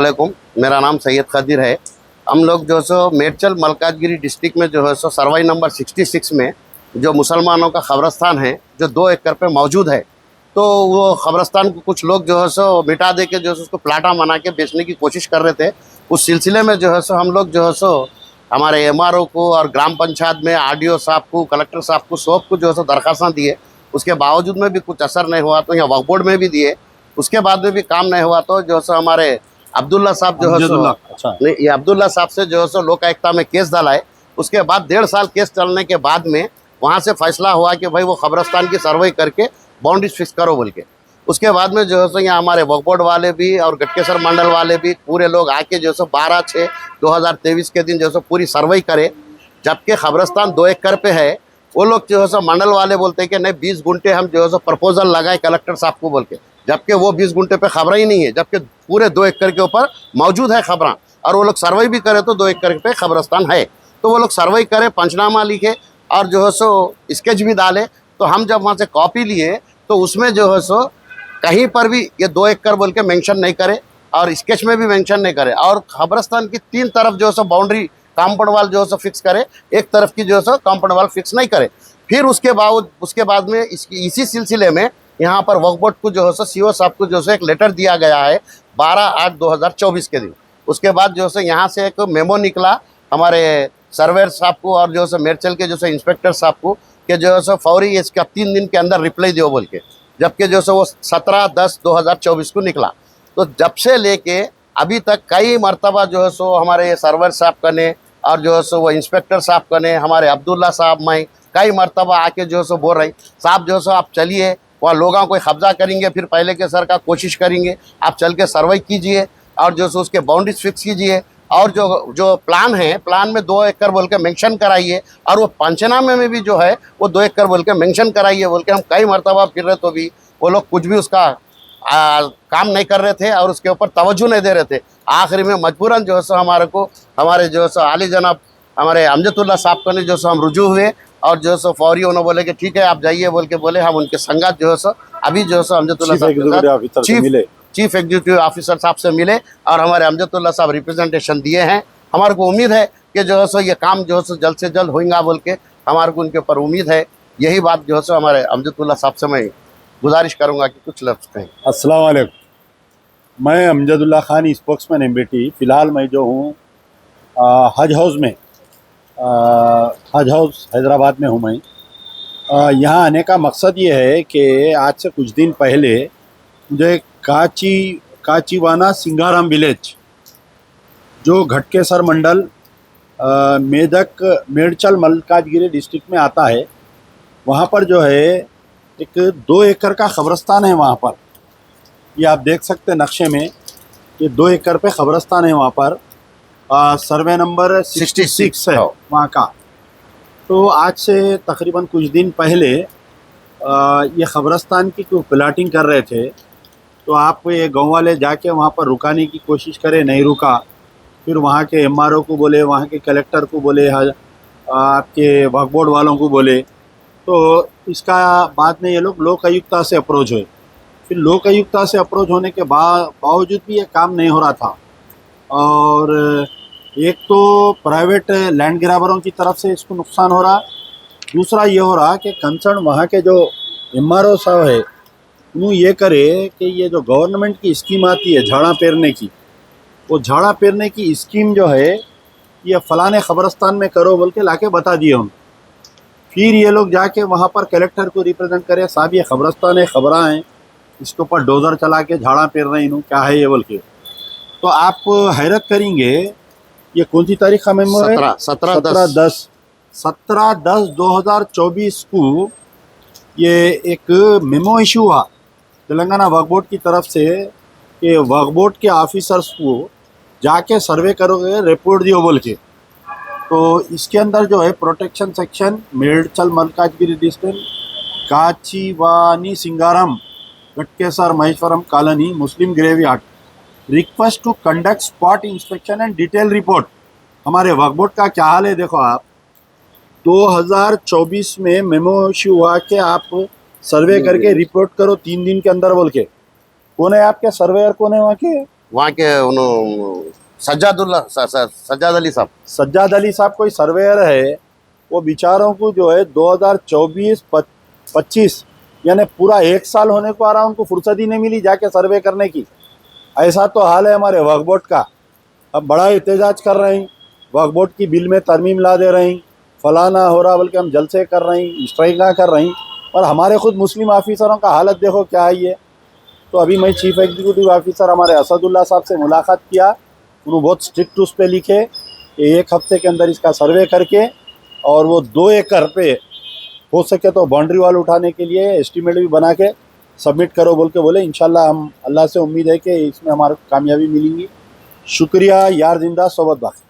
अस्सलामुअलैकुम। मेरा नाम सैयद खदीर है। हम लोग जो सो मेडचल मलकाजगिरी डिस्ट्रिक्ट में जो है सो सर्वाई नंबर 66 में जो मुसलमानों का ख़बरस्तान है जो 2 एकड़ पे मौजूद है, तो वो ख़बरस्तान को कुछ लोग जो है सो मिटा दे के जो है उसको प्लाटा बना के बेचने की कोशिश कर रहे थे। उस सिलसिले में जो है सो हम लोग जो है सो हमारे एमआरओ को और ग्राम पंचायत में आरडीओ साहब को, कलेक्टर साहब को, सबको जो है सो दरख्वास्त दिए। उसके बावजूद में भी कुछ असर नहीं हुआ, तो यहाँ वक्फ बोर्ड में भी दिए। उसके बाद में भी काम नहीं हुआ, तो जो है हमारे अब्दुल्ला साहब जो है सो अच्छा। नहीं, ये अब्दुल्ला साहब से जो है सो लोक आयुक्ता में केस डाला है। उसके बाद 1.5 साल केस चलने के बाद में वहाँ से फैसला हुआ कि भाई वो ख़बरस्तान की सर्वे करके बाउंड्रीज फिक्स करो बोल के। उसके बाद में जो है सो यहाँ हमारे वक्फ बोर्ड वाले भी और गटकेसर मंडल वाले भी पूरे लोग आके जो है सो 12/6/2023 के दिन जो है सो पूरी सर्वे करे। जबकि ख़बरस्तान 2 एकड़ पे है, वो लोग जो है सो मंडल वाले बोलते हैं कि नहीं 20 गुंठे हम जो है सो प्रपोजल लगाए कलेक्टर साहब को बोल के, जबकि वो 20 गुंठे पे खबरें ही नहीं है, जबकि पूरे 2 एकड़ के ऊपर मौजूद है खबरें। और वो लोग सर्वे भी करे तो 2 एकड़ पे खबरस्तान है, तो वो लोग सर्वे करे, पंचनामा लिखे और जो है सो स्केच भी डाले। तो हम जब वहाँ से कॉपी लिए तो उसमें जो है सो कहीं पर भी ये 2 एकड़ बोल के मेंशन नहीं करे और स्केच में भी मेंशन नहीं करे, और खबरस्तान की 3 तरफ जो है सो बाउंड्री कंपाउंड वाल जो है सो फिक्स करे, एक तरफ की जो है सो कंपाउंड वाल फिक्स नहीं करे। फिर उसके बाद में इसी सिलसिले में यहाँ पर वक्फ बोर्ड को जो है सो सीओ साहब को जो है एक लेटर दिया गया है 12/8/2024 के दिन। उसके बाद जो है यहाँ से एक मेमो निकला हमारे सर्वेयर साहब को और जो है मेडचल के जो है इंस्पेक्टर साहब को कि जो है फौरी इसका 3 दिन के अंदर रिप्लाई दो बोल के, जबकि जो है वो 17/10/2024 को निकला। तो जब से लेके अभी तक कई मरतबा जो है सो हमारे सर्वेयर साहब का ने और जो है सो वो इंस्पेक्टर साहब का ने हमारे अब्दुल्ला साहब में कई मरतबा आके जो है सो बोल रही साहब जो है सो आप चलिए वहाँ लोगों को कब्जा करेंगे, फिर पहले के सर का कोशिश करेंगे, आप चल के सर्वे कीजिए और जो है उसके बाउंड्रीज फिक्स कीजिए और जो प्लान है प्लान में 2 एकड़ बोल के मेंशन कराइए, और वो पंचनामे में भी जो है वो 2 एकड़ बोल के मेंशन कराइए बोल के हम कई मरतबा फिर रहे, तो भी वो लोग कुछ भी उसका काम नहीं कर रहे थे और उसके ऊपर तवज्जो नहीं दे रहे थे। आखिरी में मजबूरन जो है सो हमारे जो है सो आली जनाब हमारे अमजदुल्ला साहब को ने जो सो हम रुजू हुए और जो सो फौरी उन्होंने बोले कि ठीक है आप जाइए बोल के बोले। हम उनके संगत जो है सो अभी जो है सो अमजदुल्ला साहब चीफ एग्जीक्यूटिव ऑफिसर साहब से मिले और हमारे अमजदुल्ला साहब रिप्रेजेंटेशन दिए हैं। हमारे को उम्मीद है कि जो है सो ये काम जो है सो जल्द से जल्द होगा बोल के हमारे को उनके ऊपर उम्मीद है। यही बात जो है सो हमारे अमजदुल्ला साहब से मैं गुजारिश करूँगा कि कुछ लफ्ज़ कहें। अस्सलाम वालेकुम। मैं अमजदुल्ला खान स्पोक्समैन एमबीटी। फ़िलहाल मैं जो हूँ हज हाउस में हज हाउस हैदराबाद में हूँ। मैं यहाँ आने का मकसद ये है कि आज से कुछ दिन पहले मुझे काचीवाना सिंगाराम विलेज जो घटकेसर मंडल मेडचल मलकाजगिरी डिस्ट्रिक्ट में आता है, वहाँ पर जो है एक 2 एकड़ का ख़बरस्तान है। वहाँ पर ये आप देख सकते हैं नक्शे में, ये 2 एकड़ पे ख़बरस्तान है। वहाँ पर सर्वे नंबर 66 है वहाँ का। तो आज से तकरीबन कुछ दिन पहले ये ख़बरस्तान की कोई प्लाटिंग कर रहे थे, तो आप ये गाँव वाले जाके वहाँ पर रुकाने की कोशिश करे, नहीं रुका। फिर वहाँ के एमआरओ को बोले, वहाँ के कलेक्टर को बोले, आपके वक्फ बोर्ड वालों को बोले। तो इसका बाद में ये लोग लोक आयुक्ता से अप्रोच हुए। फिर लोक आयुक्ता से अप्रोच होने के बावजूद भी ये काम नहीं हो रहा था। और एक तो प्राइवेट लैंड ग्रैबरों की तरफ से इसको नुकसान हो रहा, दूसरा ये हो रहा कि कंसर्न वहाँ के जो एमआरओ साहब है उन्होंने ये करे कि ये जो गवर्नमेंट की स्कीम आती है झाड़ा पेरने की, वो झाड़ा पेरने की स्कीम जो है ये फ़लाने ख़बरस्तान में करो बोल के लाके बता दिए हम। फिर ये लोग जाके वहाँ पर कलेक्टर को रिप्रेजेंट करे, साहब ये ख़बरस्तान है, ख़बराँ हैं, इसके ऊपर डोज़र चला के झाड़ा पेर रहे हैं, क्या है ये बोल के। तो आप हैरत करेंगे, ये कौन सी तारीख का मेमो है? 17/10/2024 को ये एक मेमो इशू हुआ तेलंगाना वक्फ बोर्ड की तरफ से कि वक्फ बोर्ड के ऑफिसर्स को जाके सर्वे करोगे, रिपोर्ट दियो बोल के। तो इसके अंदर जो है protection section Medchal Malkajgiri district Kachivani Singaram Ghatkesar Maheshwaram colony Muslim graveyard request to conduct spot inspection and detail report. हमारे वक्फ बोर्ड का क्या हाल है देखो आप। 2024 में मेमो इशू हुआ कि आप सर्वे करके रिपोर्ट करो 3 दिन के अंदर बोल के। कौन है आपके सर्वेयर, कौन है वहाँ के? वहाँ के सज्जाद अली साहब। सज्जाद अली साहब कोई सर्वेयर है, वो बेचारों को जो है 2024-25 यानी पूरा 1 साल होने को आ रहा, उनको फुर्सत ही नहीं मिली जाके सर्वे करने की। ऐसा तो हाल है हमारे वक्फ बोर्ड का। अब बड़ा एहतजाज कर रहे हैं, वक्फ बोर्ड की बिल में तरमीम ला दे रहे हैं, फलाना हो रहा बल्कि हम जलसे कर रहे हैं, स्ट्राइका कर रहे हैं, और हमारे खुद मुस्लिम ऑफिसरों का हालत देखो क्या है ये। तो अभी मैं चीफ एग्जीक्यूटिव ऑफिसर हमारे असदुल्ला साहब से मुलाकात किया, उन्होंने बहुत स्ट्रिक्ट उस पर लिखे कि 1 हफ्ते के अंदर इसका सर्वे करके और वो 2 एकड़ पे हो सके तो बाउंड्री वाल उठाने के लिए एस्टीमेट भी बना के सबमिट करो बोल के बोले। इंशाल्लाह हम अल्लाह से उम्मीद है कि इसमें हमारे को कामयाबी मिलेगी। शुक्रिया। यार जिंदा सोबत बाकी।